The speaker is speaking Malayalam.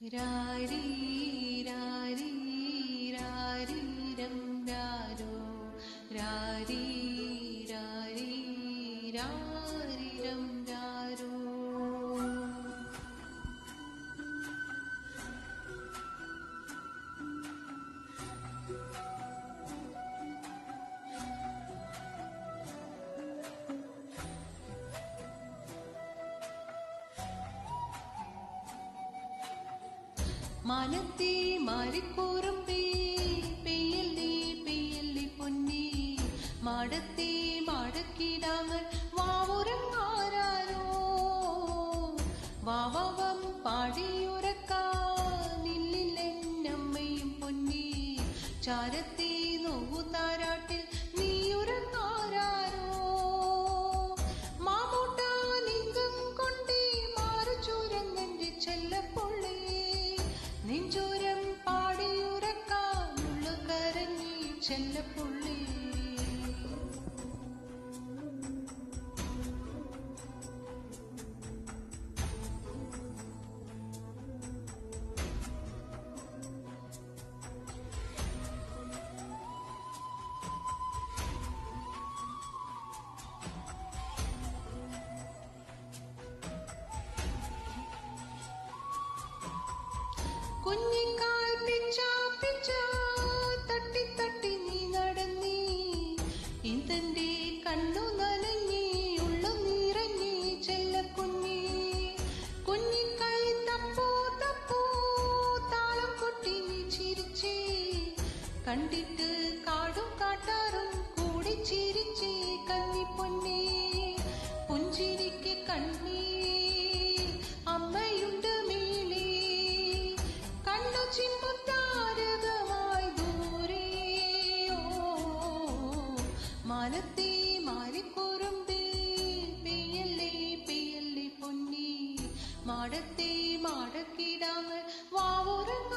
രാരീ രാരീ രാരീരം രാരോ രാരീ രാരീ രാരീരം രാരോ. മാനത്തേ മാരിക്കൂറുമ്പേ പെയ്യല്ലേ പെയ്യല്ലേ പൊന്നേ, മാടത്തേ മാടക്കിടാങ്ങൾ വാവുറങ്ങാരോ വാവം പാടിയുറക്കാനില്ലെന്നമ്മയും പൊന്നേ, ചാരത്തേ നോവു താരാട്ടിൽ നീയുറങ്ങാരോ മാമൂട്ട ലിംഗം കൊണ്ടേ മാറു ചൂരങ്ങന്റെ ചെല്ലപ്പൊള്ളേ, നെഞ്ചോരം പാടിയുറക്കാനുള്ള കരഞ്ഞി ചെല്ലപ്പുള്ളി. കുഞ്ഞിക്കാൽ പിച്ച പിച്ച തട്ടി തട്ടി നീ നടന്നീ, ഇതന്റെ കണ്ണു നനഞ്ഞി ഉള്ളു നിറഞ്ഞി ചെല്ലക്കുഞ്ഞി. കുഞ്ഞിക്കൈ തപ്പോ തപ്പോ താളം കൊട്ടി നീ ചിരിച്ചേ, കണ്ടിട്ട് കാടും കാട്ടാറും കൂടി ചിരിച്ചേ കന്നിപ്പൊന്നേ. പുഞ്ചിരിക്ക് കണ്ണീ അമ്മയുണ്ട് മേലേ, കണ്ണു ചിമ്മും താരകമായി ദൂരെയോ. മാനത്തേ മാരിക്കുറുമ്പേ പെയ്യല്ലേ പെയ്യല്ലേ പൊന്നേ, മാടത്തേ മാടക്കിടാങ്ങൾ വാവുറങ്ങ